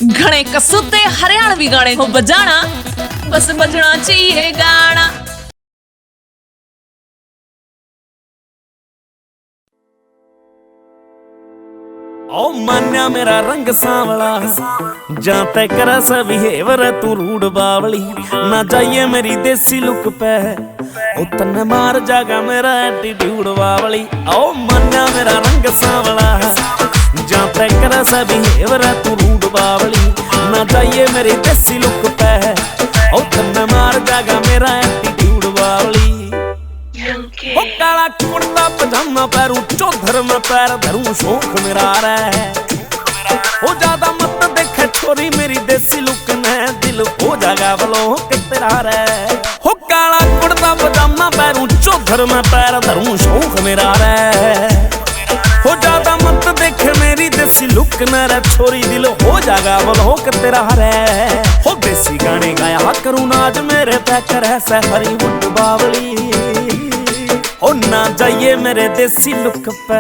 घने कसूते हरियाणवी गाने को बजाना, बस बजना चाहिए गाना। ओ मान्या मेरा रंग सांवला, जा तय करा सा बिहेवर तू रूड बावली। ना जाइए मेरी देसी लुक पे, ओ तन्ने मार जागा मेरा एटीट्यूड बावली। ओ मान्या मेरा रंग सांवला, जा तय करा सा बिहेवर तू रूड बावली। ना जाइए मेरी देसी लुक पे, ओ तन्ने मार जागा मेरा एटीट्यूड बावली। ओ काला कुर्ता पजामा पैरू चौधर में पैर धरूं शौक मेरा है। हो ज्यादा मत देखे छोरी मेरी देसी लुक ने, दिल हो जागा ब्लॉक तेरा रे। हो काला कुर्ता पजामा पैरू चौधर में पैर धरूं शौक मेरा रे। हो ज्यादा मत देखे मेरी देसी लुक न रे छोरी, दिल हो जागा ब्लॉक तेरा रे। हो देसी गाने गाया करूं नाज मेरे पैकर है हॉलीवुड बावली। ओ ना जाइए मेरे देसी लुक पे,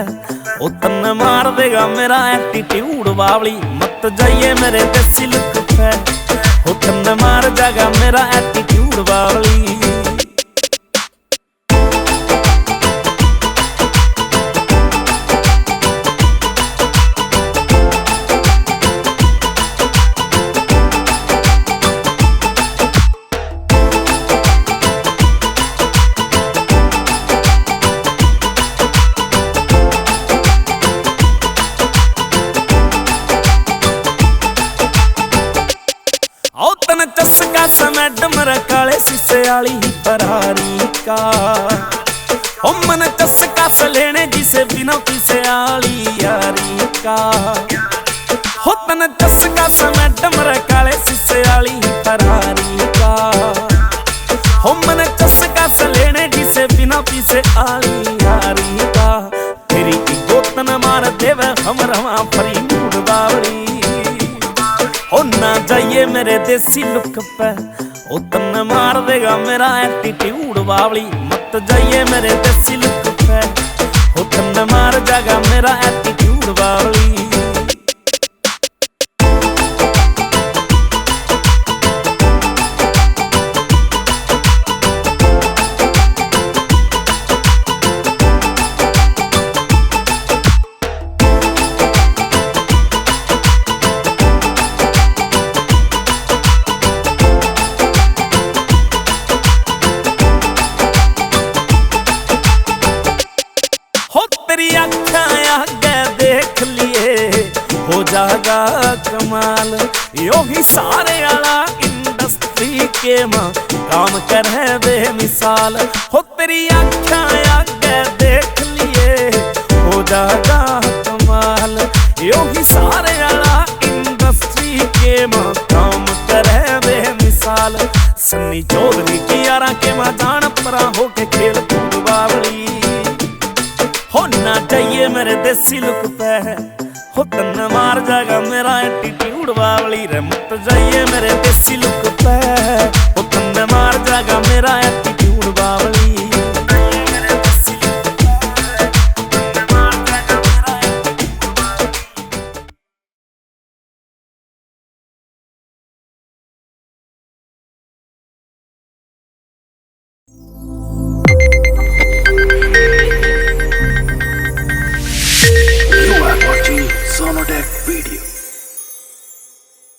ओ तन्ने मार देगा मेरा एटीट्यूड बावली। मत जाइए मेरे देसी लुक पे, ओ तन्ने मार जागा मेरा एटीट्यूड बावली। चस्का मैडम काले शीशे वाली फरारी का, ओ मन चस्का लेने जिसे बिना पीसे वाली यारी का। हो तन चस्का मैडम काले शीशे वाली फरारी का, हो मन चस्का लेने जिसे बिना पीसे वाली यारी का। तेरी गोतन मार देवे हम रवा फरी मूड बावली। ओ ना जाइए मेरे देसी लुक पे, ओ तन्ने मार देगा मेरा एटीट्यूड बावली। मत जाइए मेरे देसी लुक पे, ओ तन्ने मार जागा मेरा एटीट्यूड बावली। तेरी आँखां आगे देख लिए हो जागा कमाल। यो ही सारे आला इंडस्ट्री के माँ काम कर है बेमिसाल। हो तेरी आँखां आगे देख लिए हो जागा कमाल। यो ही सारे आला इंडस्ट्री के माँ काम कर है बेमिसाल। सन्नी चौधरी की यारा के माँ जान परा होके खेल कूद बावली। हो ना चाहिए मेरे देसी लुक पे, हो तन्ने मार जागा मेरा एटीट्यूड बावली रे। मत जाइए मेरे देसी लुक पे, हो तन्ने मार जागा मेरा एटीट्यूड।